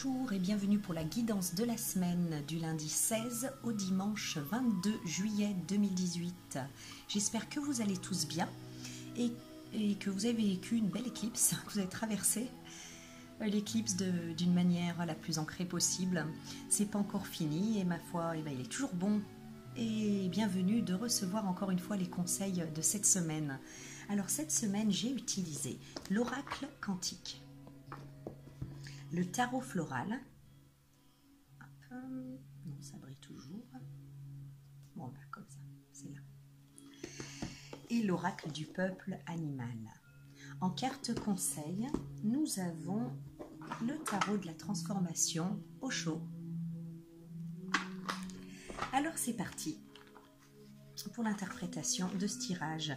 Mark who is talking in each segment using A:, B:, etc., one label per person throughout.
A: Bonjour et bienvenue pour la guidance de la semaine du lundi 16 au dimanche 22 juillet 2018. J'espère que vous allez tous bien et que vous avez vécu une belle éclipse, que vous avez traversé l'éclipse d'une manière la plus ancrée possible. C'est pas encore fini et ma foi, il est toujours bon et bienvenue de recevoir encore une fois les conseils de cette semaine. Alors cette semaine, j'ai utilisé l'oracle quantique, le tarot floral. Hop, non, ça brille toujours. Bon, comme ça, c'est là. Et l'oracle du peuple animal. En carte conseil, nous avons le tarot de la transformation au chaud. Alors c'est parti pour l'interprétation de ce tirage.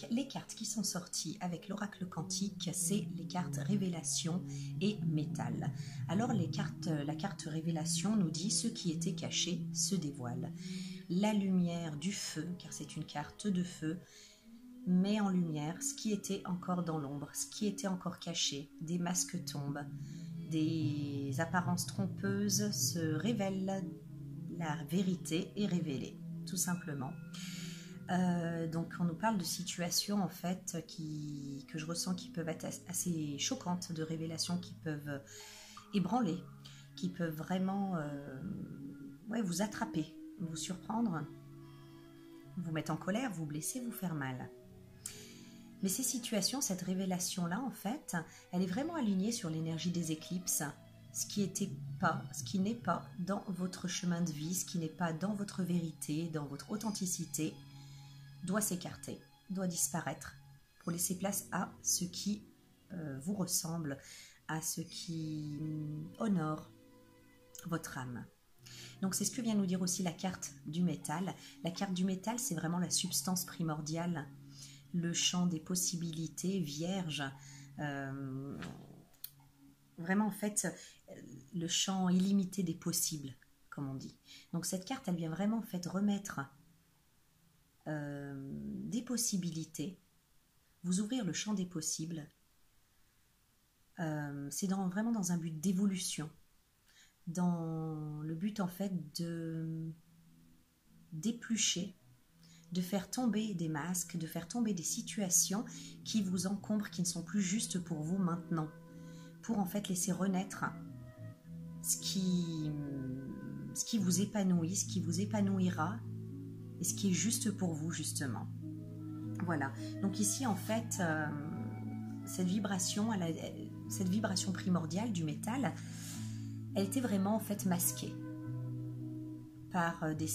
A: Les cartes qui sont sorties avec l'oracle quantique, c'est les cartes révélation et métal. Alors la carte révélation nous dit ce qui était caché se dévoile. La lumière du feu, car c'est une carte de feu, met en lumière ce qui était encore dans l'ombre, ce qui était encore caché. Des masques tombent, des apparences trompeuses se révèlent, la vérité est révélée, tout simplement. Donc on nous parle de situations en fait que je ressens qui peuvent être assez choquantes, de révélations qui peuvent ébranler, qui peuvent vraiment vous attraper, vous surprendre, vous mettre en colère, vous blesser, vous faire mal. Mais ces situations, cette révélation-là, en fait, elle est vraiment alignée sur l'énergie des éclipses. Ce qui n'est pas dans votre chemin de vie, ce qui n'est pas dans votre vérité, dans votre authenticité, doit s'écarter, doit disparaître pour laisser place à ce qui vous ressemble, à ce qui honore votre âme. Donc c'est ce que vient nous dire aussi la carte du métal. La carte du métal, c'est vraiment la substance primordiale, le champ des possibilités vierge, vraiment en fait le champ illimité des possibles, comme on dit. Donc cette carte, elle vient vraiment en fait remettre des possibilités, vous ouvrir le champ des possibles. C'est vraiment dans un but d'évolution, dans le but en fait d'éplucher, de faire tomber des masques, de faire tomber des situations qui vous encombrent, qui ne sont plus justes pour vous maintenant, pour en fait laisser renaître ce qui vous épanouit, ce qui vous épanouira et ce qui est juste pour vous justement. Voilà, donc ici en fait cette vibration primordiale du métal, elle était vraiment en fait masquée par des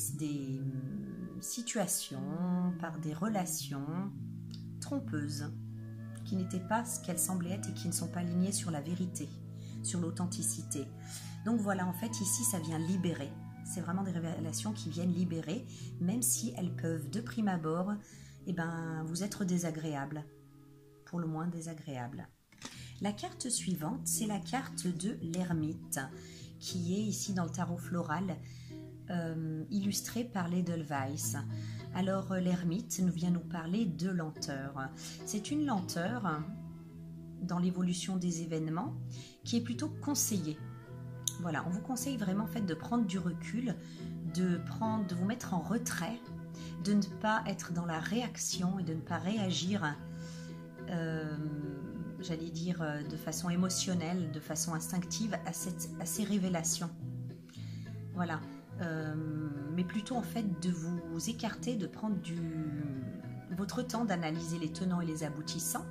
A: situations, par des relations trompeuses qui n'étaient pas ce qu'elles semblaient être et qui ne sont pas alignées sur la vérité, sur l'authenticité. Donc voilà, en fait ici ça vient libérer. C'est vraiment des révélations qui viennent libérer, même si elles peuvent de prime abord vous être désagréables, pour le moins désagréables. La carte suivante, c'est la carte de l'ermite, qui est ici dans le tarot floral, illustrée par l'Edelweiss. Alors l'ermite vient nous parler de lenteur. C'est une lenteur dans l'évolution des événements qui est plutôt conseillée. Voilà, on vous conseille vraiment en fait de prendre du recul, de vous mettre en retrait, de ne pas être dans la réaction et de ne pas réagir, j'allais dire, de façon émotionnelle, de façon instinctive à ces révélations. Voilà, mais plutôt en fait de vous écarter, de prendre votre temps d'analyser les tenants et les aboutissants.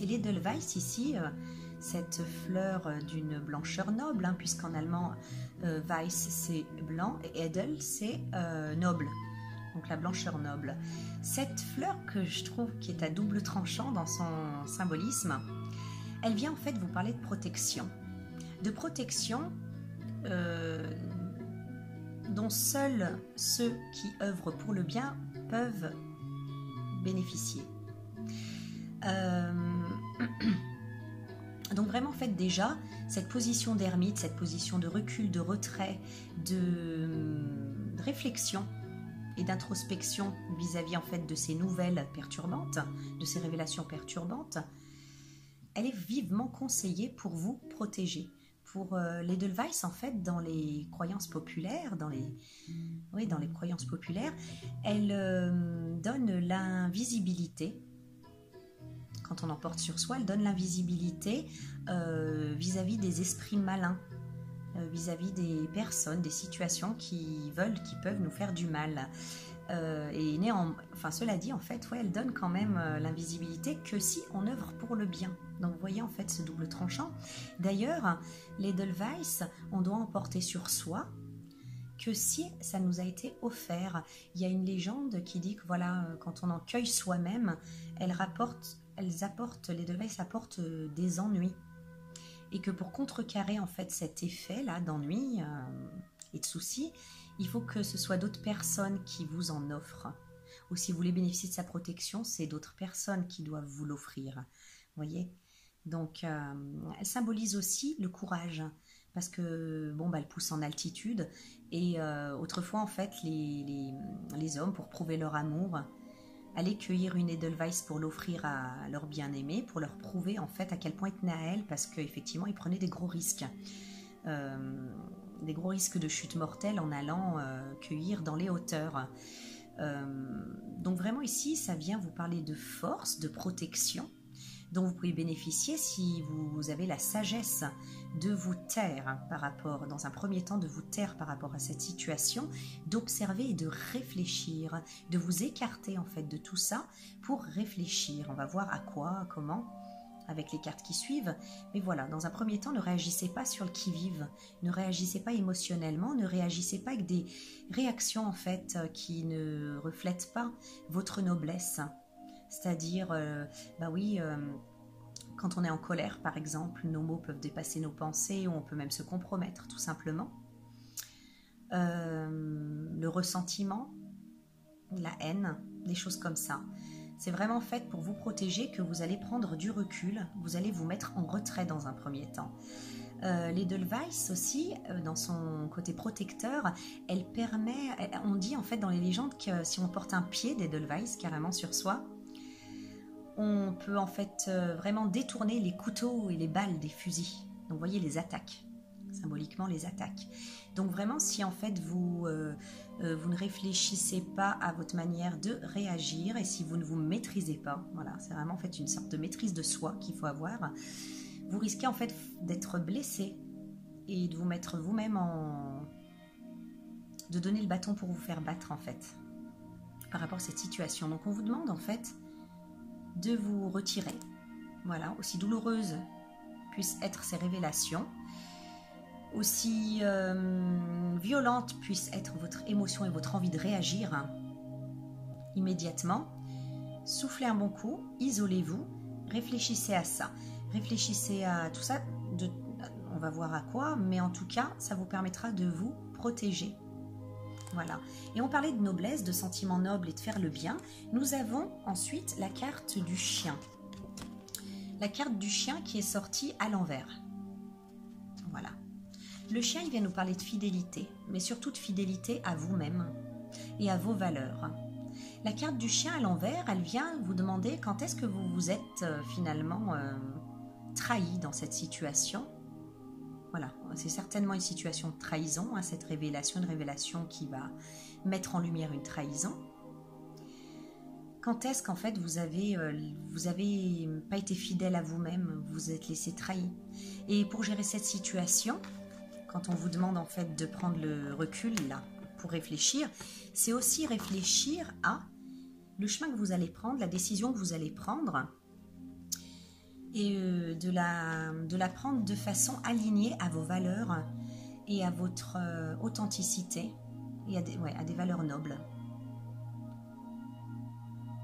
A: Et l'Edelweiss ici, cette fleur d'une blancheur noble, puisqu'en allemand, Weiss c'est blanc et Edel c'est noble, donc la blancheur noble. Cette fleur que je trouve qui est à double tranchant dans son symbolisme, elle vient en fait vous parler de protection dont seuls ceux qui œuvrent pour le bien peuvent bénéficier. Donc vraiment en fait déjà cette position d'ermite, cette position de recul, de retrait, de réflexion et d'introspection vis-à-vis en fait de ces nouvelles perturbantes, de ces révélations perturbantes, elle est vivement conseillée pour vous protéger, pour l'Edelweiss, en fait, dans les croyances populaires, dans les croyances populaires, elle donne l'invisibilité. Quand on en porte sur soi, elle donne l'invisibilité vis-à-vis des esprits malins, vis-à-vis des personnes, des situations qui peuvent nous faire du mal. Cela dit, en fait, ouais, elle donne quand même l'invisibilité que si on œuvre pour le bien. Donc vous voyez en fait ce double tranchant. D'ailleurs, l'Edelweiss, on doit en porter sur soi que si ça nous a été offert. Il y a une légende qui dit que voilà, quand on en cueille soi-même, l'Edelweiss apporte des ennuis. Et que pour contrecarrer en fait cet effet-là d'ennui et de soucis, il faut que ce soit d'autres personnes qui vous en offrent. Ou si vous voulez bénéficier de sa protection, c'est d'autres personnes qui doivent vous l'offrir. Vous voyez ? Donc, elle symbolise aussi le courage. Parce que, elle pousse en altitude. Et autrefois, en fait, les hommes, pour prouver leur amour, allaient cueillir une Edelweiss pour l'offrir à leur bien-aimé, pour leur prouver, en fait, à quel point ils tenaient à elle, parce qu'effectivement, ils prenaient des gros risques. Des gros risques de chute mortelle en allant cueillir dans les hauteurs. Donc vraiment ici, ça vient vous parler de force, de protection, dont vous pouvez bénéficier si vous avez la sagesse de vous taire dans un premier temps, de vous taire par rapport à cette situation, d'observer et de réfléchir, de vous écarter en fait de tout ça pour réfléchir. On va voir à quoi, comment, avec les cartes qui suivent. Mais voilà, dans un premier temps, ne réagissez pas sur le qui-vive, ne réagissez pas émotionnellement, ne réagissez pas avec des réactions en fait qui ne reflètent pas votre noblesse. C'est-à-dire, quand on est en colère, par exemple, nos mots peuvent dépasser nos pensées ou on peut même se compromettre, tout simplement. Le ressentiment, la haine, des choses comme ça. C'est vraiment fait pour vous protéger que vous allez prendre du recul, vous allez vous mettre en retrait dans un premier temps. L'Edelweiss aussi, dans son côté protecteur, elle permet, on dit en fait dans les légendes que si on porte un pied d'Edelweiss carrément sur soi, on peut en fait vraiment détourner les couteaux et les balles des fusils. Donc vous voyez les attaques, symboliquement les attaques. Donc vraiment si en fait vous ne réfléchissez pas à votre manière de réagir et si vous ne vous maîtrisez pas, voilà, c'est vraiment en fait une sorte de maîtrise de soi qu'il faut avoir, vous risquez en fait d'être blessé et de vous mettre vous-même de donner le bâton pour vous faire battre en fait par rapport à cette situation. Donc on vous demande en fait de vous retirer, voilà, aussi douloureuses puissent être ces révélations, aussi violente puisse être votre émotion et votre envie de réagir immédiatement, soufflez un bon coup, isolez-vous, réfléchissez à ça, réfléchissez à tout ça, on va voir à quoi, mais en tout cas, ça vous permettra de vous protéger. Voilà. Et on parlait de noblesse, de sentiments nobles et de faire le bien. Nous avons ensuite la carte du chien. La carte du chien qui est sortie à l'envers. Voilà. Le chien, il vient nous parler de fidélité, mais surtout de fidélité à vous-même et à vos valeurs. La carte du chien à l'envers, elle vient vous demander quand est-ce que vous vous êtes finalement trahi dans cette situation. Voilà, c'est certainement une situation de trahison, hein, cette révélation, une révélation qui va mettre en lumière une trahison. Quand est-ce qu'en fait vous avez pas été fidèle à vous-même, vous vous êtes laissé trahir. Et pour gérer cette situation, quand on vous demande en fait de prendre le recul là pour réfléchir, c'est aussi réfléchir à le chemin que vous allez prendre, la décision que vous allez prendre, et de la prendre de façon alignée à vos valeurs et à votre authenticité et à des valeurs nobles.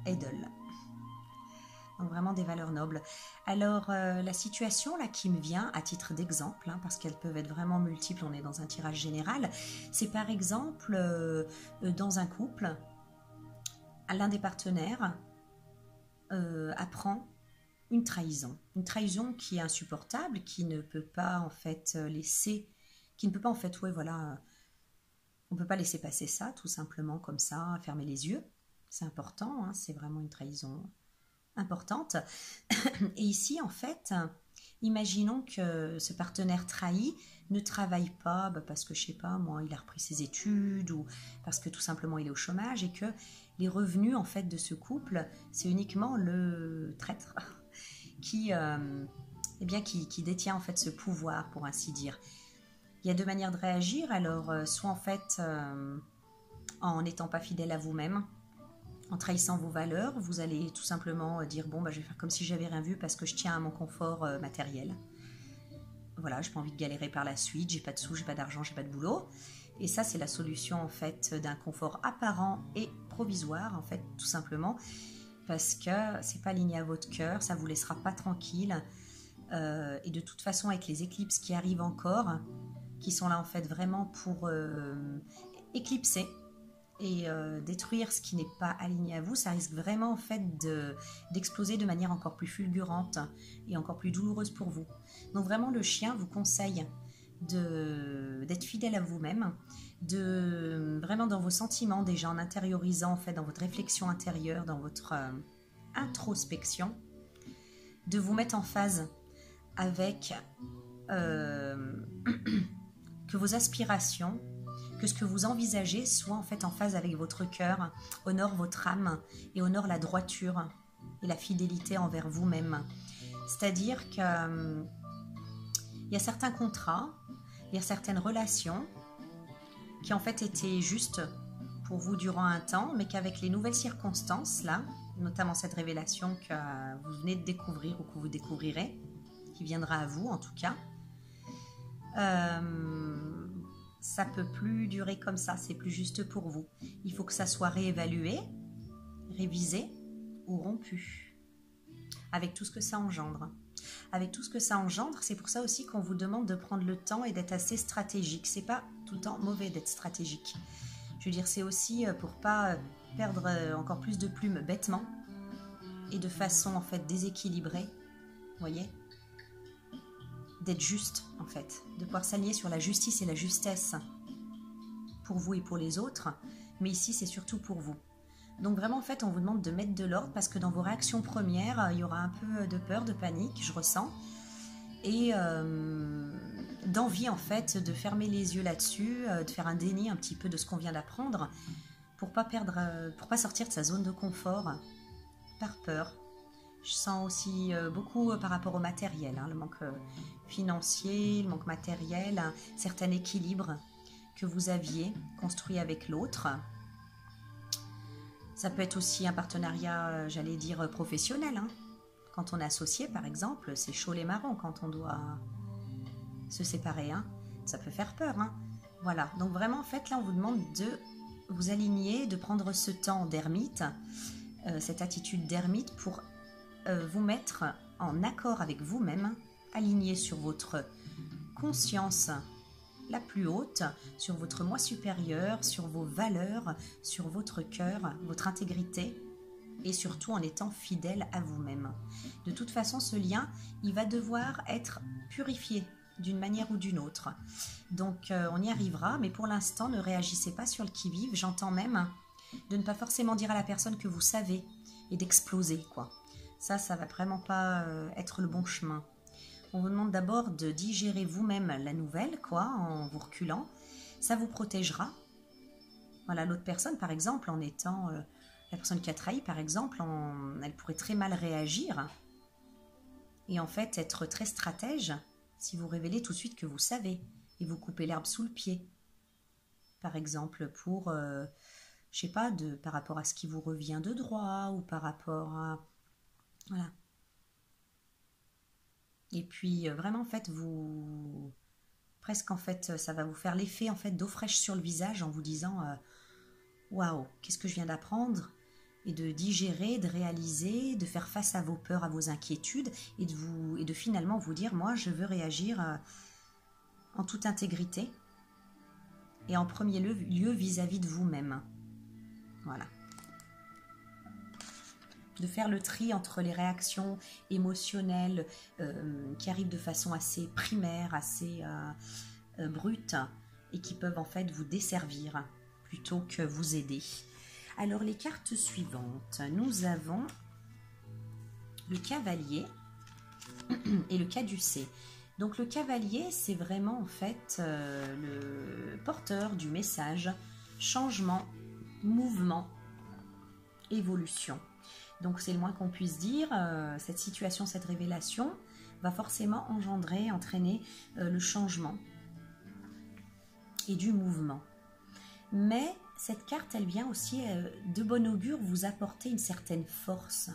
A: Edel. Donc vraiment des valeurs nobles. Alors la situation là qui me vient à titre d'exemple, hein, parce qu'elles peuvent être vraiment multiples, on est dans un tirage général, c'est par exemple dans un couple, l'un des partenaires apprend une trahison qui est insupportable, qui ne peut pas en fait on peut pas laisser passer ça tout simplement comme ça, fermer les yeux, c'est important, hein, c'est vraiment une trahison importante. Et ici en fait, imaginons que ce partenaire trahi ne travaille pas parce que, je sais pas, moi, il a repris ses études ou parce que tout simplement il est au chômage et que les revenus en fait de ce couple, c'est uniquement le traître qui, qui détient en fait ce pouvoir, pour ainsi dire. Il y a deux manières de réagir, alors soit en fait en n'étant pas fidèle à vous-même, en trahissant vos valeurs, vous allez tout simplement dire bon, je vais faire comme si j'avais rien vu parce que je tiens à mon confort matériel. Voilà, j'ai pas envie de galérer par la suite, j'ai pas de sous, j'ai pas d'argent, j'ai pas de boulot. Et ça, c'est la solution en fait d'un confort apparent et provisoire, en fait, tout simplement, parce que c'est pas aligné à votre cœur, ça vous laissera pas tranquille. Et de toute façon, avec les éclipses qui arrivent encore, qui sont là en fait vraiment pour éclipser et détruire ce qui n'est pas aligné à vous, ça risque vraiment en fait d'exploser de manière encore plus fulgurante et encore plus douloureuse pour vous. Donc vraiment, le chien vous conseille d'être fidèle à vous-même, vraiment dans vos sentiments déjà, en intériorisant en fait dans votre réflexion intérieure, dans votre introspection, de vous mettre en phase avec que vos aspirations, que ce que vous envisagez soit en fait en phase avec votre cœur, honore votre âme et honore la droiture et la fidélité envers vous-même. C'est-à-dire que il y a certains contrats, il y a certaines relations qui en fait étaient justes pour vous durant un temps, mais qu'avec les nouvelles circonstances là, notamment cette révélation que vous venez de découvrir ou que vous découvrirez, qui viendra à vous en tout cas, ça peut plus durer comme ça, c'est plus juste pour vous. Il faut que ça soit réévalué, révisé ou rompu, avec tout ce que ça engendre. Avec tout ce que ça engendre, c'est pour ça aussi qu'on vous demande de prendre le temps et d'être assez stratégique. C'est pas tout le temps mauvais d'être stratégique. Je veux dire, c'est aussi pour pas perdre encore plus de plumes bêtement et de façon en fait déséquilibrée, vous voyez, d'être juste en fait, de pouvoir s'aligner sur la justice et la justesse pour vous et pour les autres, mais ici c'est surtout pour vous. Donc vraiment en fait on vous demande de mettre de l'ordre parce que dans vos réactions premières il y aura un peu de peur, de panique, je ressens, et d'envie en fait de fermer les yeux là-dessus, de faire un déni un petit peu de ce qu'on vient d'apprendre pour pas sortir de sa zone de confort par peur. Je sens aussi beaucoup par rapport au matériel, le manque financier, le manque matériel, un certain équilibre que vous aviez construit avec l'autre. Ça peut être aussi un partenariat, j'allais dire, professionnel. Quand on est associé, par exemple, c'est chaud les marrons quand on doit se séparer. Ça peut faire peur. Voilà, donc vraiment, en fait, là, on vous demande de vous aligner, de prendre ce temps d'ermite, cette attitude d'ermite pour vous mettre en accord avec vous-même, aligné sur votre conscience la plus haute, sur votre moi supérieur, sur vos valeurs, sur votre cœur, votre intégrité et surtout en étant fidèle à vous-même. De toute façon, ce lien, il va devoir être purifié d'une manière ou d'une autre. Donc, on y arrivera, mais pour l'instant, ne réagissez pas sur le qui-vive. J'entends même de ne pas forcément dire à la personne que vous savez et d'exploser, quoi. Ça va vraiment pas être le bon chemin. On vous demande d'abord de digérer vous-même la nouvelle, en vous reculant. Ça vous protégera. Voilà, l'autre personne, par exemple, en étant la personne qui a trahi, par exemple, elle pourrait très mal réagir et en fait être très stratège si vous révélez tout de suite que vous savez et vous coupez l'herbe sous le pied. Par exemple, pour, je sais pas, par rapport à ce qui vous revient de droit ou par rapport à... Voilà. Et puis vraiment en fait presque en fait ça va vous faire l'effet en fait d'eau fraîche sur le visage en vous disant waouh, qu'est-ce que je viens d'apprendre, et de digérer, de réaliser, de faire face à vos peurs, à vos inquiétudes et de finalement vous dire moi je veux réagir en toute intégrité et en premier lieu vis-à-vis de vous-même. Voilà. De faire le tri entre les réactions émotionnelles qui arrivent de façon assez primaire, assez brute, et qui peuvent en fait vous desservir plutôt que vous aider. Alors les cartes suivantes, nous avons le cavalier, et le caducée. Donc le cavalier, c'est vraiment en fait le porteur du message changement, mouvement, évolution. Donc c'est le moins qu'on puisse dire, cette situation, cette révélation va forcément entraîner le changement et du mouvement. Mais cette carte, elle vient aussi de bon augure vous apporter une certaine force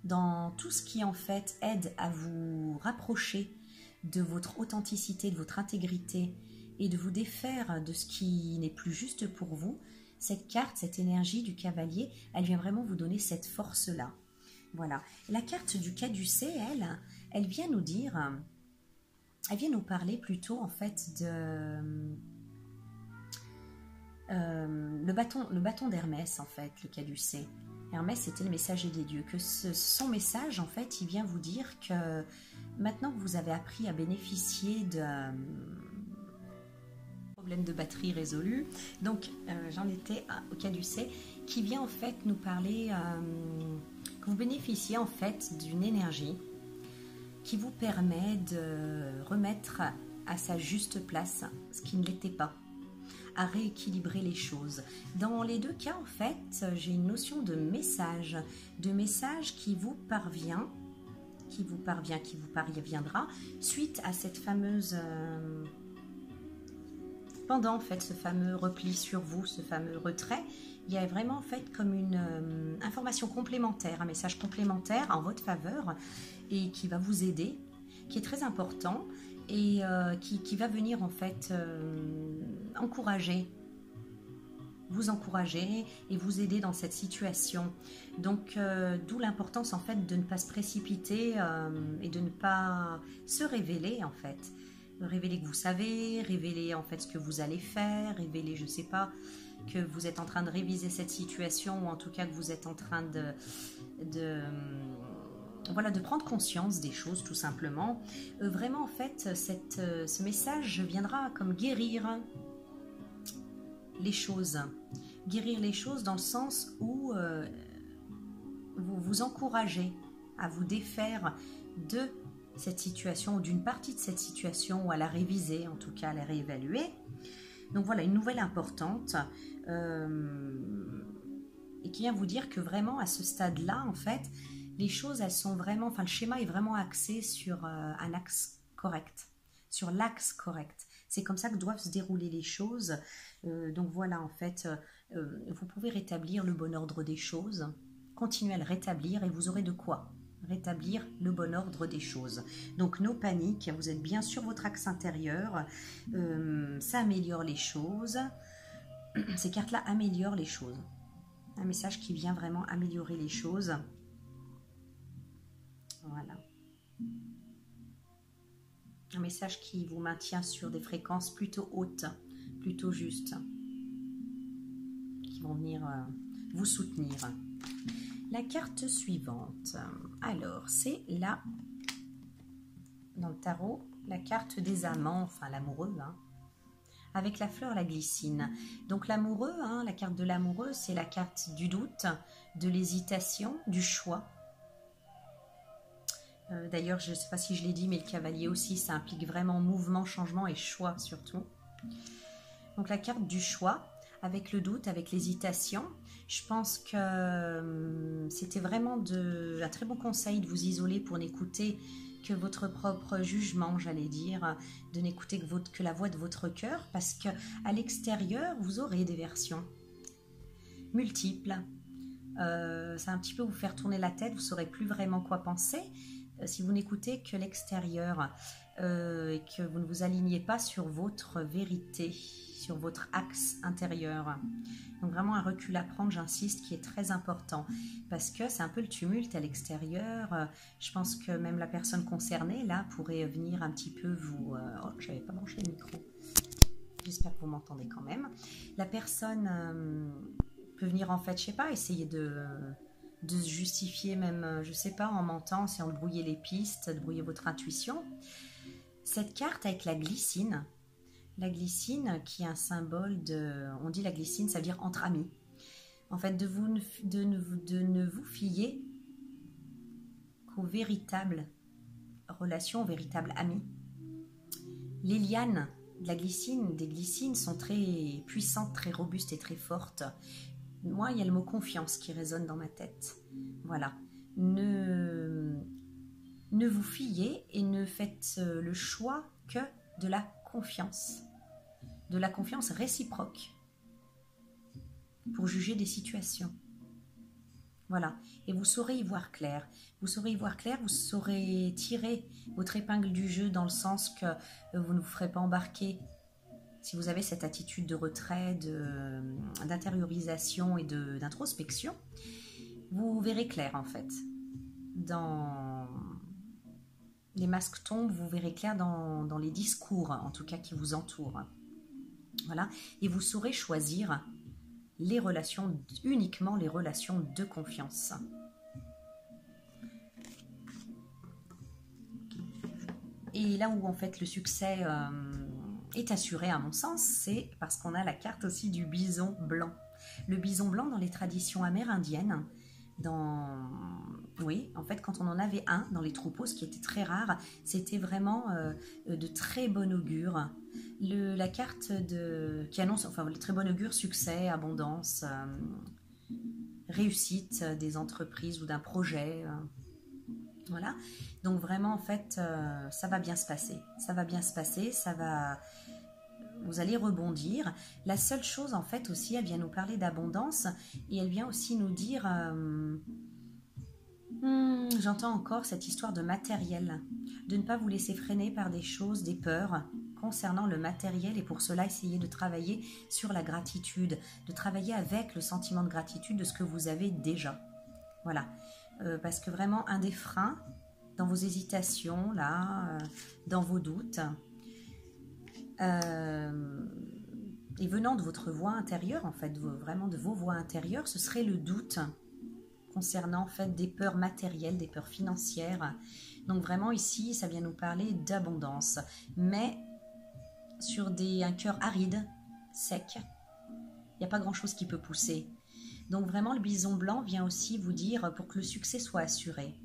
A: dans tout ce qui en fait aide à vous rapprocher de votre authenticité, de votre intégrité et de vous défaire de ce qui n'est plus juste pour vous. Cette carte, cette énergie du cavalier, elle vient vraiment vous donner cette force-là. Voilà. La carte du caducée, elle vient nous dire, elle vient nous parler plutôt en fait de le bâton d'Hermès en fait, le caducée. Hermès, c'était le messager des dieux. Que son message, en fait, il vient vous dire que maintenant que vous avez appris à bénéficier de problème de batterie résolu, donc j'en étais au caducée, qui vient en fait nous parler que vous bénéficiez en fait d'une énergie qui vous permet de remettre à sa juste place ce qui ne l'était pas, à rééquilibrer les choses. Dans les deux cas, en fait, j'ai une notion de message qui vous parvient, qui vous parviendra suite à cette fameuse pendant en fait ce fameux repli sur vous, ce fameux retrait. Il y a vraiment en fait comme une information complémentaire, un message complémentaire en votre faveur et qui va vous aider, qui est très important et qui va venir en fait vous encourager et vous aider dans cette situation. Donc d'où l'importance en fait de ne pas se précipiter et de ne pas se révéler en fait. Révéler que vous savez, révéler en fait ce que vous allez faire, révéler, je sais pas, que vous êtes en train de réviser cette situation ou en tout cas que vous êtes en train voilà, de prendre conscience des choses tout simplement. Vraiment en fait, ce message viendra comme guérir les choses. Guérir les choses dans le sens où vous vous encouragez à vous défaire de cette situation ou d'une partie de cette situation ou à la réviser, en tout cas à la réévaluer. Donc voilà, une nouvelle importante et qui vient vous dire que vraiment à ce stade-là, en fait, les choses, elles sont vraiment, enfin le schéma est vraiment axé sur un axe correct, sur l'axe correct. C'est comme ça que doivent se dérouler les choses. Donc voilà, en fait, vous pouvez rétablir le bon ordre des choses, continuer à le rétablir et vous aurez de quoi rétablir le bon ordre des choses. Donc no panique, vous êtes bien sur votre axe intérieur, ça améliore les choses. Ces cartes-là améliorent les choses. Un message qui vient vraiment améliorer les choses. Voilà. Un message qui vous maintient sur des fréquences plutôt hautes, plutôt justes, qui vont venir vous soutenir. La carte suivante, alors c'est là, dans le tarot, la carte des amants, enfin l'amoureux, hein, avec la fleur, la glycine. Donc l'amoureux, hein, la carte de l'amoureux, c'est la carte du doute, de l'hésitation, du choix. D'ailleurs, je ne sais pas si je l'ai dit, mais le cavalier aussi, ça implique vraiment mouvement, changement et choix surtout. Donc la carte du choix, avec le doute, avec l'hésitation. Je pense que c'était vraiment un très bon conseil de vous isoler pour n'écouter que votre propre jugement, j'allais dire, de n'écouter que la voix de votre cœur, parce qu'à l'extérieur, vous aurez des versions multiples. Ça va un petit peu vous faire tourner la tête, vous ne saurez plus vraiment quoi penser si vous n'écoutez que l'extérieur et que vous ne vous alignez pas sur votre vérité, sur votre axe intérieur. Donc vraiment un recul à prendre, j'insiste, qui est très important parce que c'est un peu le tumulte à l'extérieur. Je pense que même la personne concernée là pourrait venir un petit peu vous... Oh, je n'avais pas branché le micro. J'espère que vous m'entendez quand même. La personne peut venir en fait, je sais pas, essayer de se justifier même, je sais pas, en mentant, essayant de brouiller les pistes, de brouiller votre intuition. Cette carte avec la glycine qui est un symbole de... On dit la glycine, ça veut dire entre amis. En fait, de ne vous fier qu'au véritable relation, véritable ami. Les lianes de la glycine, des glycines sont très puissantes, très robustes et très fortes. Moi, il y a le mot confiance qui résonne dans ma tête. Voilà. Ne vous fiez et ne faites le choix que de la confiance réciproque pour juger des situations. Voilà. Et vous saurez y voir clair. Vous saurez tirer votre épingle du jeu dans le sens que vous ne vous ferez pas embarquer. Si vous avez cette attitude de retrait, d'intériorisation et d'introspection, vous verrez clair en fait. Dans les masques tombent, vous verrez clair dans les discours, en tout cas qui vous entourent. Voilà. Et vous saurez choisir les relations, uniquement les relations de confiance. Et là où en fait le succès est assuré à mon sens, c'est parce qu'on a la carte aussi du bison blanc. Le bison blanc dans les traditions amérindiennes, oui, en fait quand on en avait un dans les troupeaux, ce qui était très rare, c'était vraiment de très bon augure. La carte qui annonce, enfin le très bon augure, succès, abondance, réussite des entreprises ou d'un projet. Voilà, donc vraiment en fait ça va bien se passer, vous allez rebondir. La seule chose en fait aussi, elle vient nous parler d'abondance et elle vient aussi nous dire j'entends encore cette histoire de matériel, de ne pas vous laisser freiner par des choses, des peurs concernant le matériel, et pour cela essayer de travailler sur la gratitude, de travailler avec le sentiment de gratitude de ce que vous avez déjà. Voilà. Parce que vraiment un des freins dans vos hésitations là, dans vos doutes et venant de votre voix intérieure en fait, vraiment de vos voix intérieures, ce serait le doute concernant en fait des peurs matérielles, des peurs financières. Donc vraiment ici ça vient nous parler d'abondance, mais sur un cœur aride, sec, il n'y a pas grand chose qui peut pousser. Donc vraiment le bison blanc vient aussi vous dire, pour que le succès soit assuré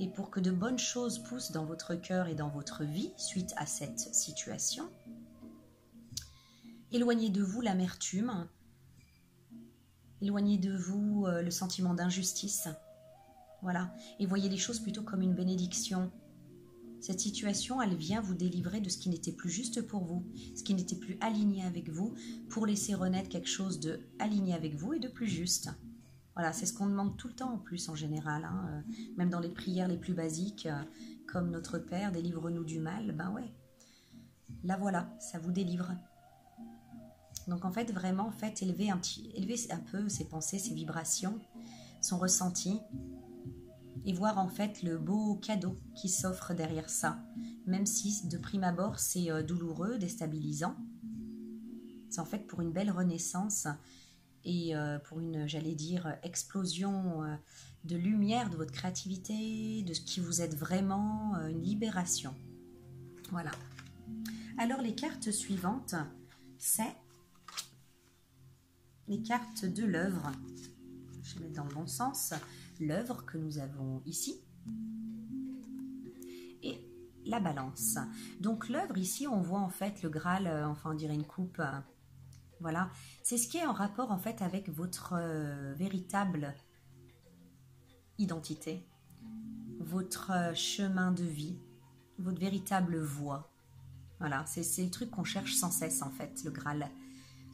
A: et pour que de bonnes choses poussent dans votre cœur et dans votre vie suite à cette situation, éloignez de vous l'amertume, éloignez de vous le sentiment d'injustice, voilà, et voyez les choses plutôt comme une bénédiction. Cette situation, elle vient vous délivrer de ce qui n'était plus juste pour vous, ce qui n'était plus aligné avec vous, pour laisser renaître quelque chose de aligné avec vous et de plus juste. Voilà, c'est ce qu'on demande tout le temps en plus en général, hein, même dans les prières les plus basiques, comme Notre Père, délivre-nous du mal, ben ouais, là voilà, ça vous délivre. Donc en fait, vraiment, en fait, élever un peu ses pensées, ses vibrations, son ressenti, et voir en fait le beau cadeau qui s'offre derrière ça, même si de prime abord c'est douloureux, déstabilisant. C'est en fait pour une belle renaissance et pour une, j'allais dire, explosion de lumière de votre créativité, de ce qui vous êtes vraiment, une libération. Voilà. Alors les cartes suivantes, c'est les cartes de l'œuvre. Je vais mettre dans le bon sens. L'œuvre que nous avons ici et la balance. Donc l'œuvre ici, on voit en fait le Graal, enfin on dirait une coupe, voilà. C'est ce qui est en rapport en fait avec votre véritable identité, votre chemin de vie, votre véritable voie. Voilà, c'est le truc qu'on cherche sans cesse en fait, le Graal.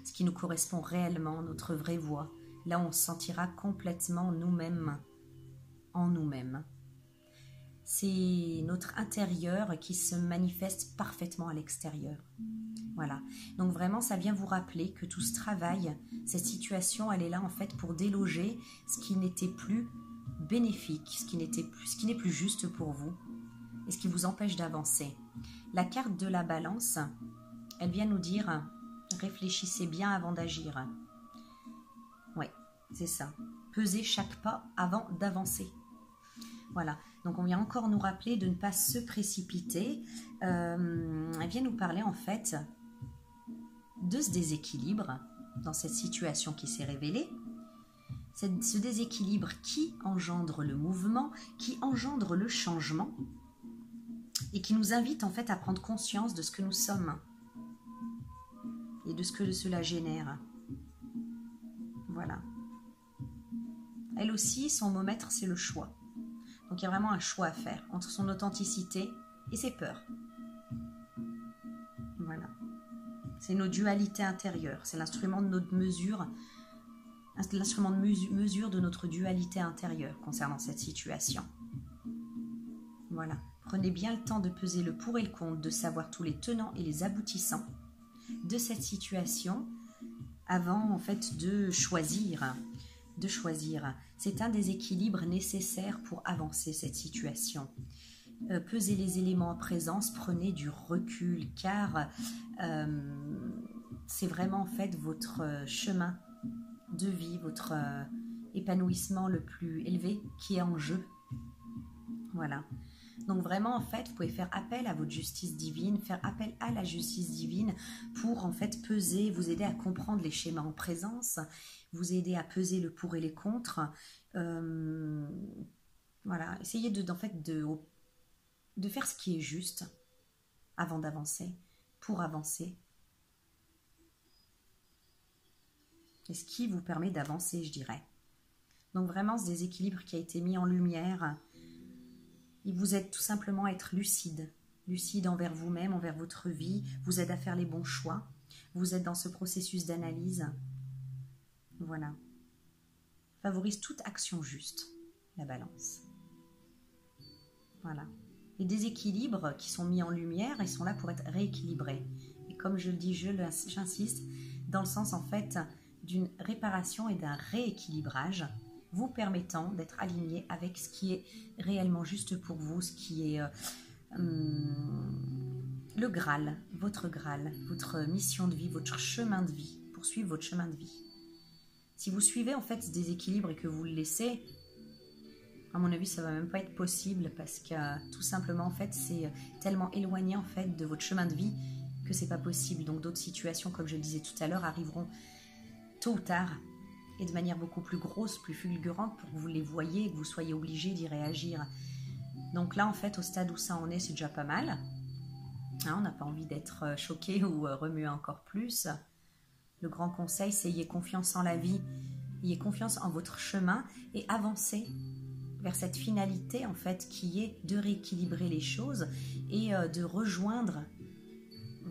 A: Ce qui nous correspond réellement, notre vraie voie. Là on se sentira complètement nous-mêmes, en nous-mêmes. C'est notre intérieur qui se manifeste parfaitement à l'extérieur. Voilà. Donc vraiment, ça vient vous rappeler que tout ce travail, cette situation, elle est là en fait pour déloger ce qui n'était plus bénéfique, ce qui n'est plus juste pour vous et ce qui vous empêche d'avancer. La carte de la balance, elle vient nous dire réfléchissez bien avant d'agir. Oui, c'est ça. Pesez chaque pas avant d'avancer. Voilà, donc on vient encore nous rappeler de ne pas se précipiter. Elle vient nous parler en fait de ce déséquilibre dans cette situation qui s'est révélée. Ce déséquilibre qui engendre le mouvement, qui engendre le changement. et qui nous invite en fait à prendre conscience de ce que nous sommes et de ce que cela génère. Voilà. Elle aussi, son mot maître, c'est le choix. Donc il y a vraiment un choix à faire entre son authenticité et ses peurs. Voilà. C'est nos dualités intérieures. C'est l'instrument de notre mesure, l'instrument de mesure de notre dualité intérieure concernant cette situation. Voilà. Prenez bien le temps de peser le pour et le contre, de savoir tous les tenants et les aboutissants de cette situation avant en fait de choisir. C'est un des équilibres nécessaires pour avancer cette situation. Pesez les éléments en présence, prenez du recul, car c'est vraiment en fait votre chemin de vie, votre épanouissement le plus élevé qui est en jeu. Voilà. Donc vraiment en fait, vous pouvez faire appel à votre justice divine, faire appel à la justice divine pour en fait peser, vous aider à comprendre les schémas en présence, vous aider à peser le pour et les contre. Voilà, essayez en fait de faire ce qui est juste avant d'avancer, pour avancer. Et ce qui vous permet d'avancer, je dirais. Donc vraiment, ce déséquilibre qui a été mis en lumière, il vous aide tout simplement à être lucide. Lucide envers vous-même, envers votre vie, vous aide à faire les bons choix, vous êtes dans ce processus d'analyse. Voilà. Favorise toute action juste, la balance. Voilà. Les déséquilibres qui sont mis en lumière, ils sont là pour être rééquilibrés. Et comme je le dis, j'insiste, dans le sens en fait d'une réparation et d'un rééquilibrage, vous permettant d'être aligné avec ce qui est réellement juste pour vous, ce qui est le Graal, votre mission de vie, votre chemin de vie, poursuivre votre chemin de vie. Si vous suivez en fait ce déséquilibre et que vous le laissez, à mon avis, ça va même pas être possible parce que tout simplement en fait, c'est tellement éloigné en fait de votre chemin de vie que c'est pas possible. Donc d'autres situations, comme je le disais tout à l'heure, arriveront tôt ou tard et de manière beaucoup plus grosse, plus fulgurante pour que vous les voyez et que vous soyez obligé d'y réagir. Donc là, en fait, au stade où ça en est, c'est déjà pas mal. Hein, on n'a pas envie d'être choqué ou remué encore plus. Le grand conseil, c'est ayez confiance en la vie, ayez confiance en votre chemin et avancez vers cette finalité, en fait, qui est de rééquilibrer les choses et de rejoindre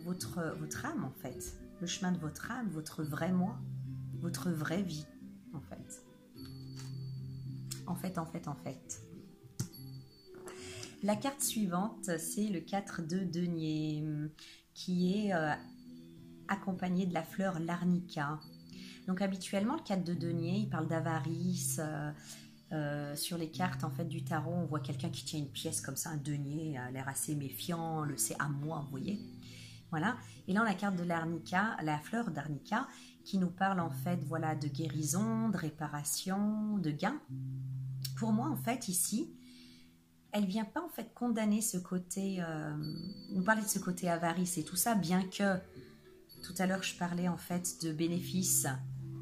A: votre âme, en fait. Le chemin de votre âme, votre vrai moi, votre vraie vie. En fait. La carte suivante, c'est le 4 de denier, qui est accompagné de la fleur l'arnica. Donc habituellement, le 4 de denier, il parle d'avarice. Sur les cartes en fait du tarot, on voit quelqu'un qui tient une pièce comme ça, un denier, a l'air assez méfiant, le c'est à moi, vous voyez. Voilà. Et là, on a la carte de l'arnica, la fleur d'arnica, qui nous parle en fait, voilà, de guérison, de réparation, de gain. Pour moi, en fait, ici, elle vient pas en fait condamner ce côté, nous parler de ce côté avarice et tout ça, bien que tout à l'heure je parlais en fait de bénéfices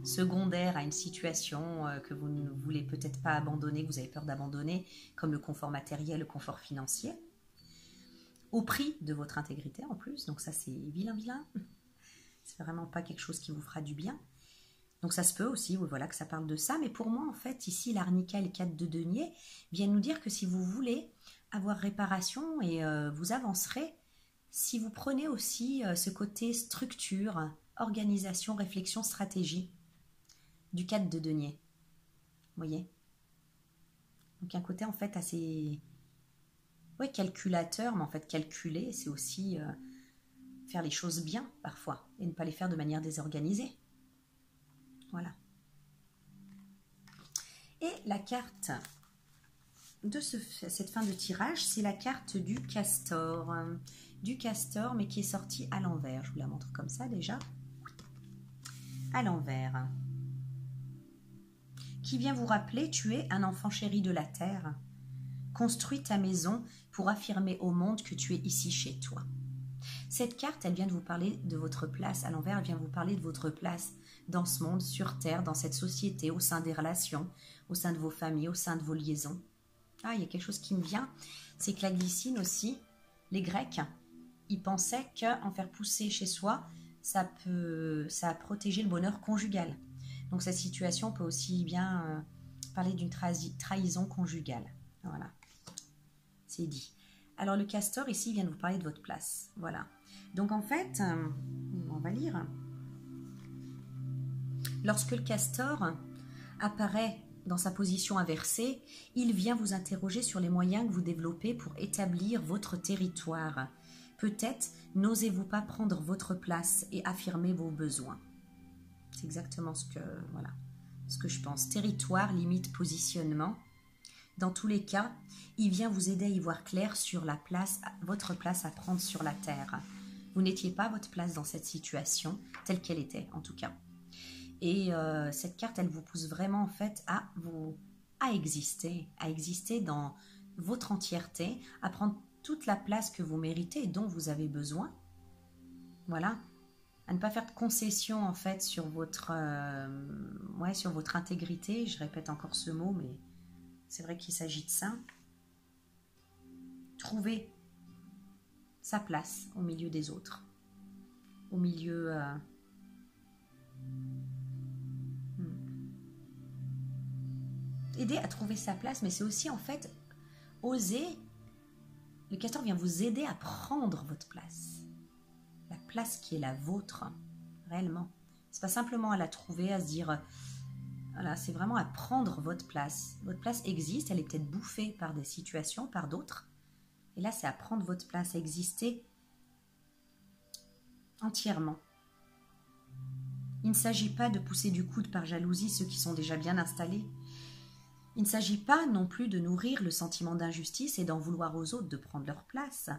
A: secondaires à une situation que vous ne voulez peut-être pas abandonner, que vous avez peur d'abandonner, comme le confort matériel, le confort financier, au prix de votre intégrité en plus. Donc ça, c'est vilain. C'est vraiment pas quelque chose qui vous fera du bien. Donc ça se peut aussi, oui, voilà, que ça parle de ça. Mais pour moi, en fait, ici, l'arnica et le 4 de denier viennent nous dire que si vous voulez avoir réparation et vous avancerez, si vous prenez aussi ce côté structure, organisation, réflexion, stratégie du 4 de denier. Vous voyez? Donc un côté en fait assez calculateur, mais en fait calculer, c'est aussi faire les choses bien parfois et ne pas les faire de manière désorganisée. Voilà. Et la carte de cette fin de tirage, c'est la carte du castor. Du castor, mais qui est sortie à l'envers. Je vous la montre comme ça déjà. À l'envers. Qui vient vous rappeler, tu es un enfant chéri de la terre. Construis ta maison pour affirmer au monde que tu es ici chez toi. Cette carte, elle vient de vous parler de votre place. À l'envers, elle vient vous parler de votre place dans ce monde, sur terre, dans cette société, au sein des relations, au sein de vos familles, au sein de vos liaisons. Ah, il y a quelque chose qui me vient, c'est que la glycine aussi Les Grecs, ils pensaient qu'en faire pousser chez soi, ça a protégé le bonheur conjugal. Donc cette situation peut aussi bien parler d'une trahison conjugale. Voilà, c'est dit. Alors le castor ici vient de vous parler de votre place. Voilà. Donc en fait, on va lire. Lorsque le castor apparaît dans sa position inversée, il vient vous interroger sur les moyens que vous développez pour établir votre territoire. Peut-être n'osez-vous pas prendre votre place et affirmer vos besoins. C'est exactement ce que je pense. Territoire, limite, positionnement. Dans tous les cas, il vient vous aider à y voir clair sur votre place à prendre sur la terre. Vous n'étiez pas à votre place dans cette situation, telle qu'elle était en tout cas. Et cette carte, elle vous pousse vraiment en fait à exister dans votre entièreté, à prendre toute la place que vous méritez et dont vous avez besoin. Voilà. À ne pas faire de concessions en fait sur votre intégrité. Je répète encore ce mot, mais c'est vrai qu'il s'agit de ça. Trouver sa place au milieu des autres, au milieu aider à trouver sa place, mais c'est aussi en fait oser. Le castor vient vous aider à prendre votre place, la place qui est la vôtre réellement. C'est pas simplement à la trouver, à se dire voilà, c'est vraiment à prendre votre place. Votre place existe, elle est peut-être bouffée par des situations, par d'autres, et là c'est à prendre votre place, à exister entièrement. Il ne s'agit pas de pousser du coude par jalousie ceux qui sont déjà bien installés. Il ne s'agit pas non plus de nourrir le sentiment d'injustice et d'en vouloir aux autres de prendre leur place.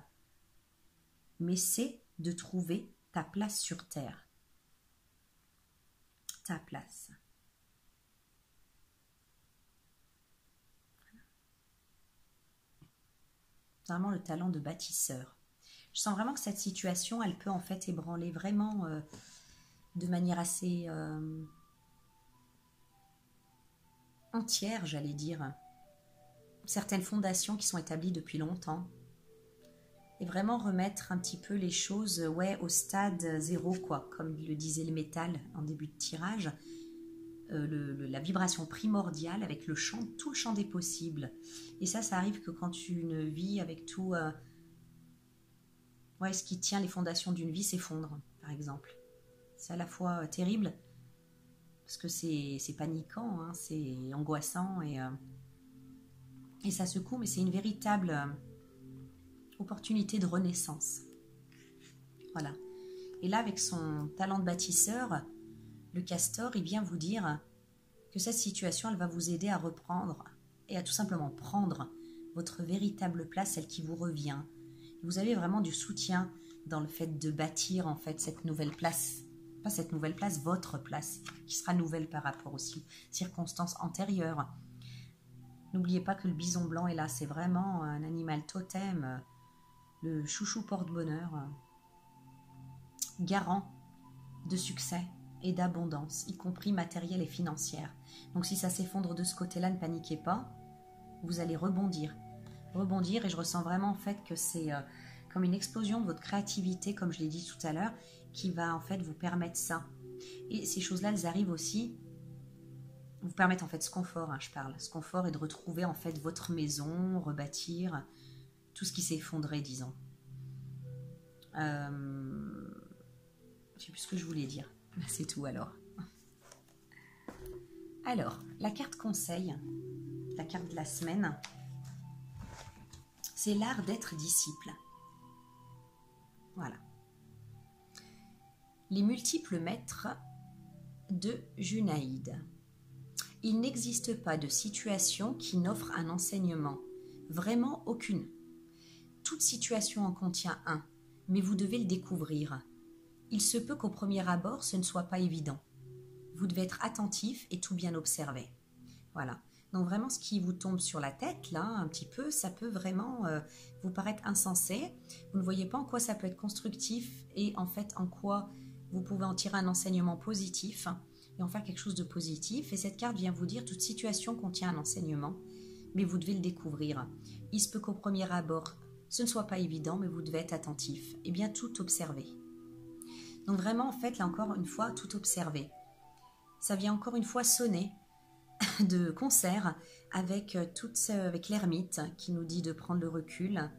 A: Mais c'est de trouver ta place sur terre. Ta place. Vraiment le talent de bâtisseur. Je sens vraiment que cette situation, elle peut en fait ébranler vraiment de manière assez entière, j'allais dire, certaines fondations qui sont établies depuis longtemps. Et vraiment remettre un petit peu les choses au stade zéro, quoi, comme le disait le métal en début de tirage. La vibration primordiale avec le champ, tout le champ des possibles. Et ça arrive que quand une vie avec tout... ce qui tient les fondations d'une vie s'effondre, par exemple. C'est à la fois terrible, parce que c'est paniquant, hein, c'est angoissant, et ça secoue, mais c'est une véritable opportunité de renaissance. Voilà. Et là, avec son talent de bâtisseur, le castor, il vient vous dire que cette situation, elle va vous aider à reprendre et à tout simplement prendre votre véritable place, celle qui vous revient. Vous avez vraiment du soutien dans le fait de bâtir en fait cette nouvelle place. Pas cette nouvelle place, votre place, qui sera nouvelle par rapport aux circonstances antérieures. N'oubliez pas que le bison blanc est là, c'est vraiment un animal totem, le chouchou porte-bonheur, garant de succès et d'abondance, y compris matérielle et financière. Donc si ça s'effondre de ce côté-là, ne paniquez pas, vous allez rebondir. Et je ressens vraiment en fait que c'est comme une explosion de votre créativité, comme je l'ai dit tout à l'heure, qui va en fait vous permettre ça. Et ces choses-là, elles arrivent aussi, vous permettent en fait ce confort, hein, je parle, ce confort et de retrouver en fait votre maison, rebâtir tout ce qui s'est effondré, disons. Je sais plus ce que je voulais dire. C'est tout alors. Alors, la carte conseil, la carte de la semaine, c'est l'art d'être disciple. Voilà. Les multiples maîtres de Junaïd. Il n'existe pas de situation qui n'offre un enseignement. Vraiment aucune. Toute situation en contient un, mais vous devez le découvrir. Il se peut qu'au premier abord, ce ne soit pas évident. Vous devez être attentif et tout bien observer. Voilà. Donc vraiment, ce qui vous tombe sur la tête, là, un petit peu, ça peut vraiment vous paraître insensé. Vous ne voyez pas en quoi ça peut être constructif et en fait en quoi vous pouvez en tirer un enseignement positif et en faire quelque chose de positif. Et cette carte vient vous dire toute situation contient un enseignement, mais vous devez le découvrir. Il se peut qu'au premier abord, ce ne soit pas évident, mais vous devez être attentif et bien tout observer. Donc vraiment, en fait, là encore une fois, tout observer. Ça vient encore une fois sonner de concert avec l'ermite qui nous dit de prendre le recul.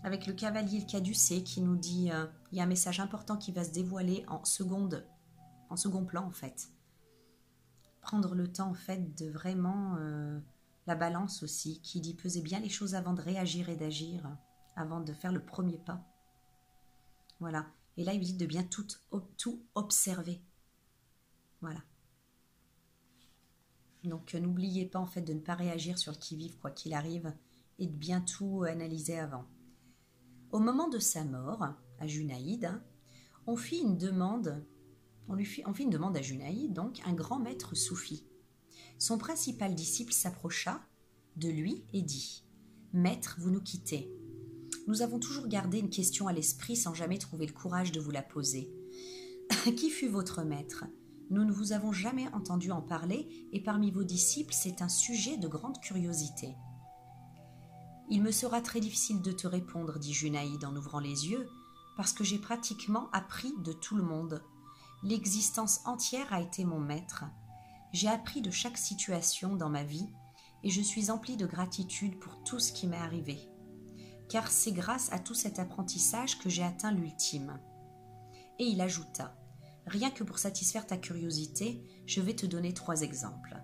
A: Avec le cavalier, le caducée qui nous dit il y a un message important qui va se dévoiler en second plan en fait. Prendre le temps en fait de vraiment la balance aussi qui dit peser bien les choses avant de réagir et d'agir, avant de faire le premier pas. Voilà. Et là il dit de bien tout observer. Voilà. Donc n'oubliez pas en fait de ne pas réagir sur le qui-vive quoi qu'il arrive et de bien tout analyser avant. Au moment de sa mort, à Junaïd, on fit une demande à Junaïd, donc un grand maître soufi. Son principal disciple s'approcha de lui et dit « Maître, vous nous quittez. Nous avons toujours gardé une question à l'esprit sans jamais trouver le courage de vous la poser. Qui fut votre maître ? Nous ne vous avons jamais entendu en parler et parmi vos disciples, c'est un sujet de grande curiosité. » « Il me sera très difficile de te répondre, dit Junaïd en ouvrant les yeux, parce que j'ai pratiquement appris de tout le monde. L'existence entière a été mon maître. J'ai appris de chaque situation dans ma vie et je suis empli de gratitude pour tout ce qui m'est arrivé. Car c'est grâce à tout cet apprentissage que j'ai atteint l'ultime. » Et il ajouta, « Rien que pour satisfaire ta curiosité, je vais te donner 3 exemples.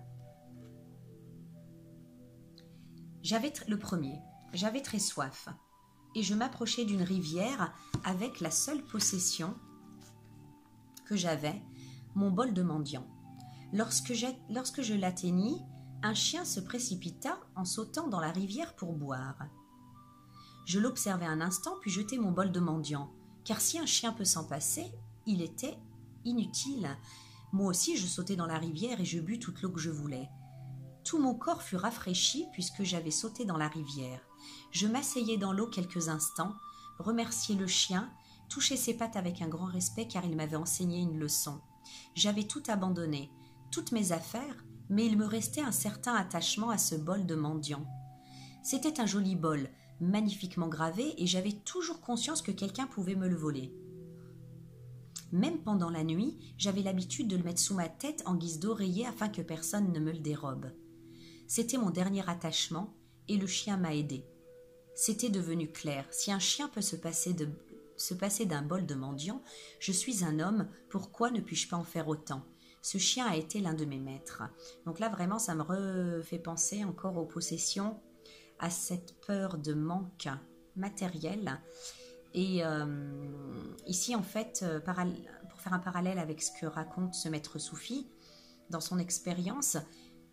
A: Le premier. J'avais très soif, et je m'approchais d'une rivière avec la seule possession que j'avais, mon bol de mendiant. Lorsque je l'atteignis, un chien se précipita en sautant dans la rivière pour boire. Je l'observai un instant, puis jetai mon bol de mendiant, car si un chien peut s'en passer, il était inutile. Moi aussi, je sautai dans la rivière et je bus toute l'eau que je voulais. Tout mon corps fut rafraîchi puisque j'avais sauté dans la rivière. Je m'asseyai dans l'eau quelques instants, remerciai le chien, touchai ses pattes avec un grand respect car il m'avait enseigné une leçon. J'avais tout abandonné, toutes mes affaires, mais il me restait un certain attachement à ce bol de mendiant. C'était un joli bol, magnifiquement gravé, et j'avais toujours conscience que quelqu'un pouvait me le voler. Même pendant la nuit, j'avais l'habitude de le mettre sous ma tête en guise d'oreiller afin que personne ne me le dérobe. C'était mon dernier attachement et le chien m'a aidé. C'était devenu clair. Si un chien peut se passer d'un bol de mendiant, je suis un homme, pourquoi ne puis-je pas en faire autant ? Ce chien a été l'un de mes maîtres. Donc là, vraiment, ça me refait penser encore aux possessions, à cette peur de manque matériel. Et ici, en fait, pour faire un parallèle avec ce que raconte ce maître soufi, dans son expérience,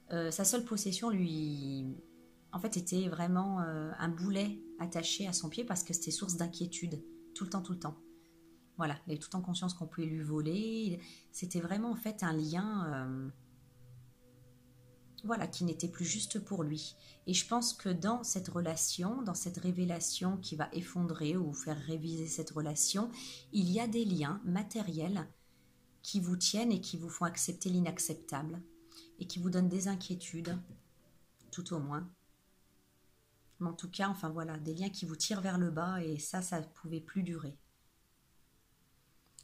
A: sa seule possession en fait, était vraiment un boulet attaché à son pied parce que c'était source d'inquiétude, tout le temps. Voilà, il avait tout le temps conscience qu'on pouvait lui voler. C'était vraiment en fait un lien qui n'était plus juste pour lui. Et je pense que dans cette relation, dans cette révélation qui va effondrer ou faire réviser cette relation, il y a des liens matériels qui vous tiennent et qui vous font accepter l'inacceptable et qui vous donnent des inquiétudes, tout au moins. Mais en tout cas, des liens qui vous tirent vers le bas et ça ne pouvait plus durer.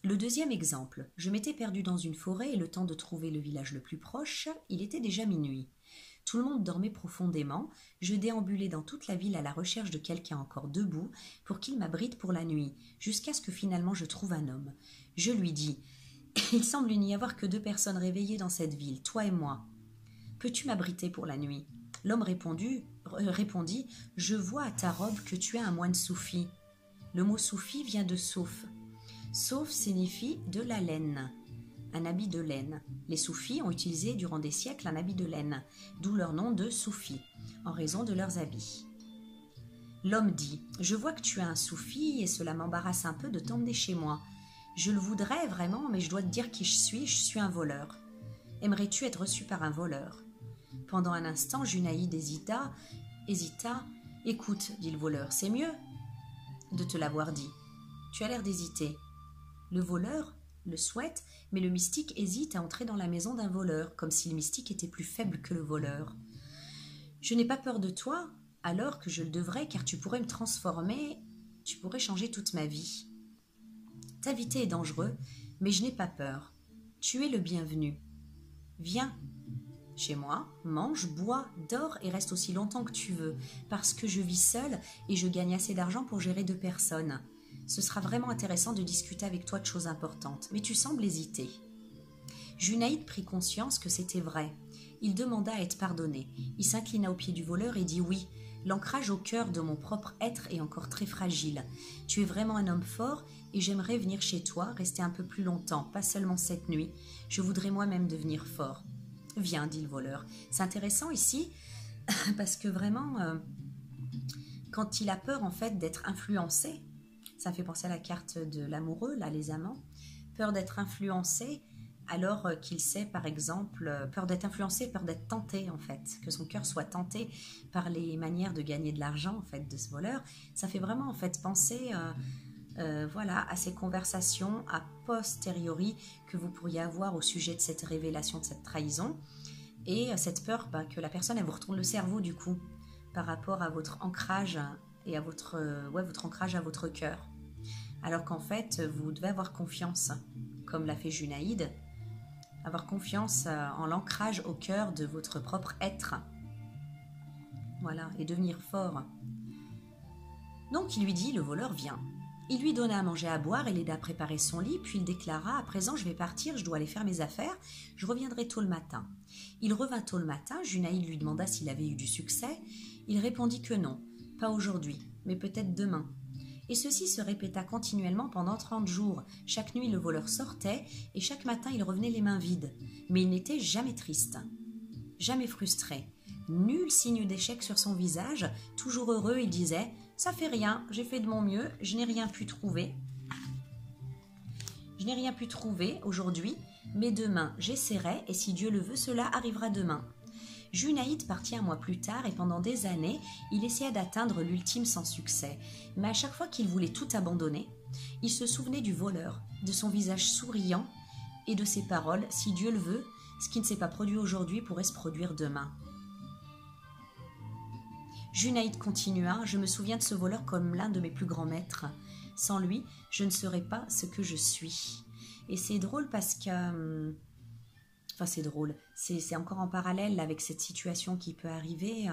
A: Le deuxième exemple, je m'étais perdue dans une forêt et le temps de trouver le village le plus proche, il était déjà minuit. Tout le monde dormait profondément, je déambulais dans toute la ville à la recherche de quelqu'un encore debout pour qu'il m'abrite pour la nuit, jusqu'à ce que finalement je trouve un homme. Je lui dis « Il semble n'y avoir que 2 personnes réveillées dans cette ville, toi et moi. Peux-tu m'abriter pour la nuit ?» L'homme répondit « Je vois à ta robe que tu es un moine soufi. » Le mot soufi vient de sauf. Sauf signifie de la laine, un habit de laine. Les soufis ont utilisé durant des siècles un habit de laine, d'où leur nom de soufi, en raison de leurs habits. L'homme dit « Je vois que tu es un soufi et cela m'embarrasse un peu de t'emmener chez moi. Je le voudrais vraiment, mais je dois te dire qui je suis un voleur. Aimerais-tu être reçu par un voleur ?» Pendant un instant, Junaïd hésita. « Écoute, dit le voleur, c'est mieux de te l'avoir dit. Tu as l'air d'hésiter. » Le voleur le souhaite, mais le mystique hésite à entrer dans la maison d'un voleur, comme si le mystique était plus faible que le voleur. « Je n'ai pas peur de toi, alors que je le devrais, car tu pourrais me transformer, tu pourrais changer toute ma vie. T'inviter est dangereux, mais je n'ai pas peur. Tu es le bienvenu. Viens chez moi, mange, bois, dors et reste aussi longtemps que tu veux, parce que je vis seule et je gagne assez d'argent pour gérer 2 personnes. Ce sera vraiment intéressant de discuter avec toi de choses importantes, mais tu sembles hésiter. Junaïd prit conscience que c'était vrai. Il demanda à être pardonné. Il s'inclina aux pieds du voleur et dit oui. L'ancrage au cœur de mon propre être est encore très fragile. Tu es vraiment un homme fort et j'aimerais venir chez toi, rester un peu plus longtemps, pas seulement cette nuit. Je voudrais moi-même devenir fort. Viens, dit le voleur. C'est intéressant ici parce que vraiment, quand il a peur en fait d'être influencé, ça me fait penser à la carte de l'amoureux, là, les amants, peur d'être influencé alors qu'il sait, par exemple, peur d'être influencé, peur d'être tenté, en fait, que son cœur soit tenté par les manières de gagner de l'argent, en fait, de ce voleur. Ça fait vraiment, en fait, penser voilà, à ces conversations a posteriori que vous pourriez avoir au sujet de cette révélation, de cette trahison, et cette peur que la personne, elle vous retourne le cerveau, du coup, par rapport à votre ancrage et à votre ancrage à votre cœur. Alors qu'en fait, vous devez avoir confiance, comme l'a fait Junaïd, avoir confiance en l'ancrage au cœur de votre propre être. Voilà, et devenir fort. Donc il lui dit, le voleur vient. Il lui donna à manger à boire et l'aida à préparer son lit, puis il déclara, à présent je vais partir, je dois aller faire mes affaires, je reviendrai tôt le matin. Il revint tôt le matin, Junaïd lui demanda s'il avait eu du succès. Il répondit que non, pas aujourd'hui, mais peut-être demain. Et ceci se répéta continuellement pendant 30 jours. Chaque nuit, le voleur sortait et chaque matin, il revenait les mains vides. Mais il n'était jamais triste, jamais frustré. Nul signe d'échec sur son visage. Toujours heureux, il disait « Ça fait rien, j'ai fait de mon mieux, je n'ai rien pu trouver. Je n'ai rien pu trouver aujourd'hui, mais demain, j'essaierai et si Dieu le veut, cela arrivera demain. » Junaïd partit un mois plus tard et pendant des années, il essaya d'atteindre l'ultime sans succès. Mais à chaque fois qu'il voulait tout abandonner, il se souvenait du voleur, de son visage souriant et de ses paroles « Si Dieu le veut, ce qui ne s'est pas produit aujourd'hui pourrait se produire demain. » Junaïd continua « Je me souviens de ce voleur comme l'un de mes plus grands maîtres. Sans lui, je ne serais pas ce que je suis. » Et c'est drôle parce que... Enfin, c'est drôle. C'est encore en parallèle avec cette situation qui peut arriver.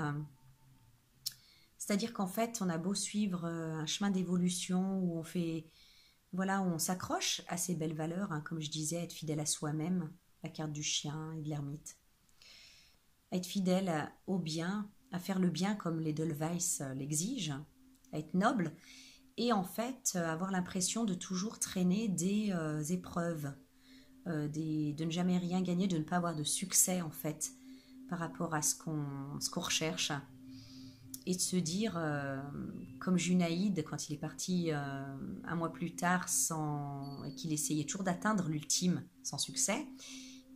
A: C'est-à-dire qu'en fait, on a beau suivre un chemin d'évolution où on fait, voilà, où on s'accroche à ces belles valeurs, hein, comme je disais, être fidèle à soi-même, la carte du chien et de l'ermite. Être fidèle au bien, à faire le bien comme l'Edelweiss l'exige, à être noble, et en fait, avoir l'impression de toujours traîner des épreuves, de ne jamais rien gagner, de ne pas avoir de succès en fait par rapport à ce qu'on recherche et de se dire comme Junaïd quand il est parti un mois plus tard et qu'il essayait toujours d'atteindre l'ultime sans succès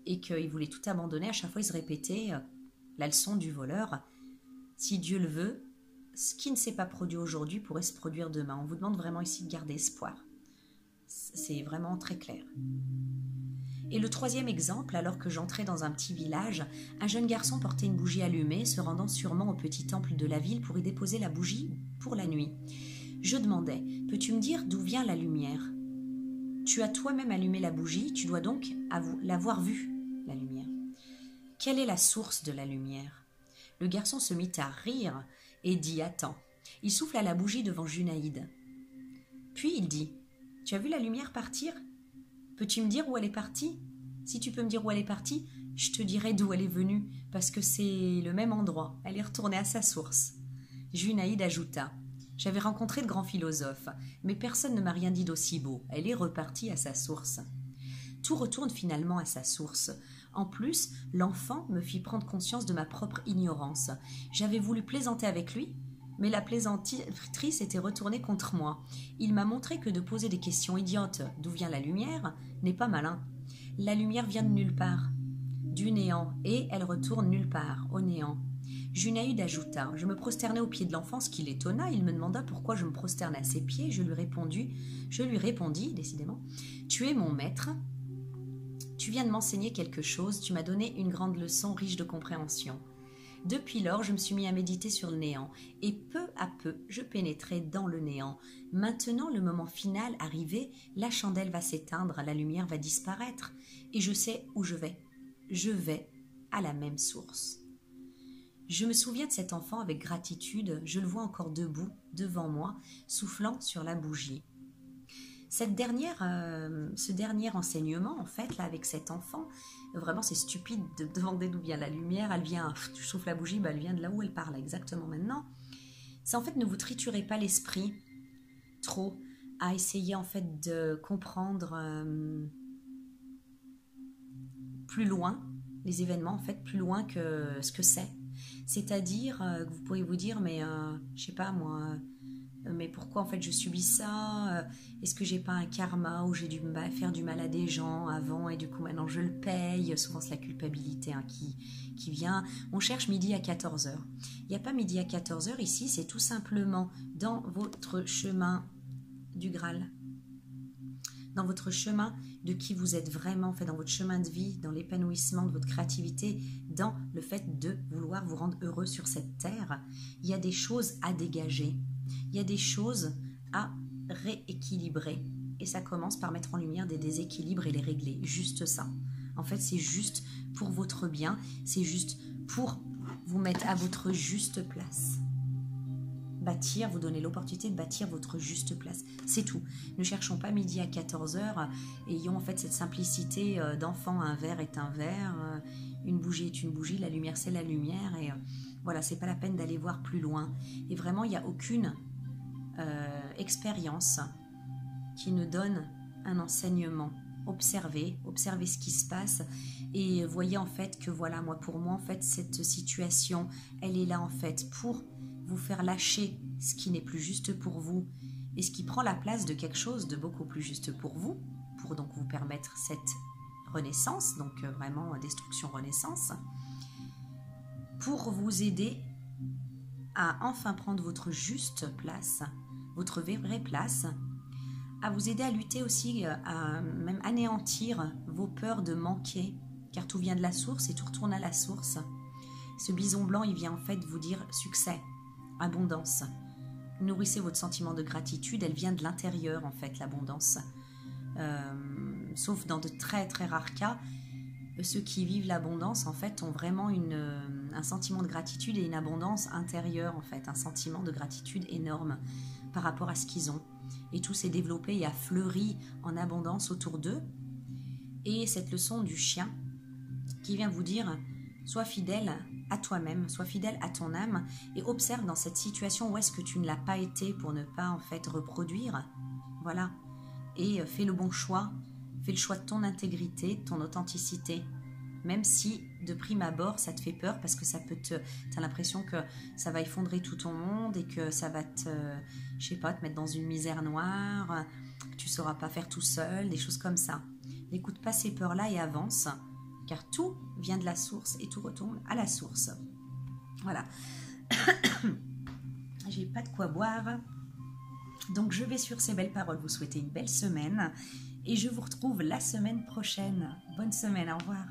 A: et qu'il voulait tout abandonner, à chaque fois il se répétait la leçon du voleur, si Dieu le veut, ce qui ne s'est pas produit aujourd'hui pourrait se produire demain. On vous demande vraiment ici de garder espoir, c'est vraiment très clair. Et le troisième exemple, alors que j'entrais dans un petit village, un jeune garçon portait une bougie allumée, se rendant sûrement au petit temple de la ville pour y déposer la bougie pour la nuit. Je demandais, peux-tu me dire d'où vient la lumière ? Tu as toi-même allumé la bougie, tu dois donc l'avoir vue, la lumière. Quelle est la source de la lumière ? Le garçon se mit à rire et dit, attends. Il souffla la bougie devant Junaïd. Puis il dit, tu as vu la lumière partir ? Peux-tu me dire où elle est partie ? Si tu peux me dire où elle est partie, je te dirai d'où elle est venue, parce que c'est le même endroit. Elle est retournée à sa source. Junaïd ajouta, j'avais rencontré de grands philosophes, mais personne ne m'a rien dit d'aussi beau. Elle est repartie à sa source. Tout retourne finalement à sa source. En plus, l'enfant me fit prendre conscience de ma propre ignorance. J'avais voulu plaisanter avec lui, mais la plaisanterie s'était retournée contre moi. Il m'a montré que de poser des questions idiotes, d'où vient la lumière, n'est pas malin. La lumière vient de nulle part, du néant, et elle retourne nulle part, au néant. Junaïd ajouta, je me prosternai aux pieds de l'enfant, ce qui l'étonna. Il me demanda pourquoi je me prosternais à ses pieds. Je lui répondis, décidément, tu es mon maître. Tu viens de m'enseigner quelque chose, tu m'as donné une grande leçon riche de compréhension. Depuis lors, je me suis mis à méditer sur le néant, et peu à peu, je pénétrais dans le néant. Maintenant, le moment final arrivé, la chandelle va s'éteindre, la lumière va disparaître, et je sais où je vais. Je vais à la même source. Je me souviens de cet enfant avec gratitude, je le vois encore debout, devant moi, soufflant sur la bougie. Ce dernier enseignement, en fait, là, avec cet enfant, vraiment, c'est stupide de demander d'où vient la lumière. Elle vient, tu souffles la bougie, elle vient de là où elle parle exactement maintenant. C'est en fait, ne vous triturez pas l'esprit trop à essayer, en fait, de comprendre plus loin les événements, en fait, plus loin que ce que c'est. C'est-à-dire que vous pourriez vous dire, mais je sais pas moi, mais pourquoi en fait je subis ça? Est-ce que j'ai pas un karma où j'ai dû faire du mal à des gens avant et du coup maintenant je le paye? Souvent c'est la culpabilité qui vient. On cherche midi à 14 h. Il n'y a pas midi à 14 h ici, c'est tout simplement dans votre chemin du Graal. Dans votre chemin de qui vous êtes vraiment, en fait, dans votre chemin de vie, dans l'épanouissement de votre créativité, dans le fait de vouloir vous rendre heureux sur cette terre, il y a des choses à dégager, il y a des choses à rééquilibrer. Et ça commence par mettre en lumière des déséquilibres et les régler, juste ça. En fait, c'est juste pour votre bien, c'est juste pour vous mettre à votre juste place. Bâtir, vous donner l'opportunité de bâtir votre juste place. C'est tout. Ne cherchons pas midi à 14 h. Ayons en fait cette simplicité d'enfant, un verre est un verre, une bougie est une bougie, la lumière c'est la lumière. Et voilà, c'est pas la peine d'aller voir plus loin. Et vraiment, il n'y a aucune expérience qui ne donne un enseignement. Observez ce qui se passe et voyez en fait que voilà, pour moi en fait, cette situation, elle est là en fait pour vous faire lâcher ce qui n'est plus juste pour vous et ce qui prend la place de quelque chose de beaucoup plus juste pour vous, pour donc vous permettre cette renaissance, donc vraiment destruction-renaissance, pour vous aider à enfin prendre votre juste place, votre vraie place, à vous aider à lutter aussi, à même anéantir vos peurs de manquer, car tout vient de la source et tout retourne à la source. Ce bison blanc, il vient en fait vous dire succès, abondance. Nourrissez votre sentiment de gratitude, elle vient de l'intérieur en fait, l'abondance. Sauf dans de très très rares cas, ceux qui vivent l'abondance en fait ont vraiment un sentiment de gratitude et une abondance intérieure en fait, un sentiment de gratitude énorme par rapport à ce qu'ils ont. Et tout s'est développé et a fleuri en abondance autour d'eux. Et cette leçon du chien qui vient vous dire, sois fidèle à toi-même, sois fidèle à ton âme et observe dans cette situation où est-ce que tu ne l'as pas été pour ne pas en fait reproduire. Voilà. Et fais le bon choix, fais le choix de ton intégrité, de ton authenticité. Même si de prime abord ça te fait peur parce que ça peut t'as l'impression que ça va effondrer tout ton monde et que ça va te mettre dans une misère noire, tu sauras pas faire tout seul, des choses comme ça. N'écoute pas ces peurs-là et avance, car tout vient de la source et tout retourne à la source. Voilà. J'ai pas de quoi boire. Donc je vais sur ces belles paroles vous souhaiter une belle semaine et je vous retrouve la semaine prochaine. Bonne semaine, au revoir.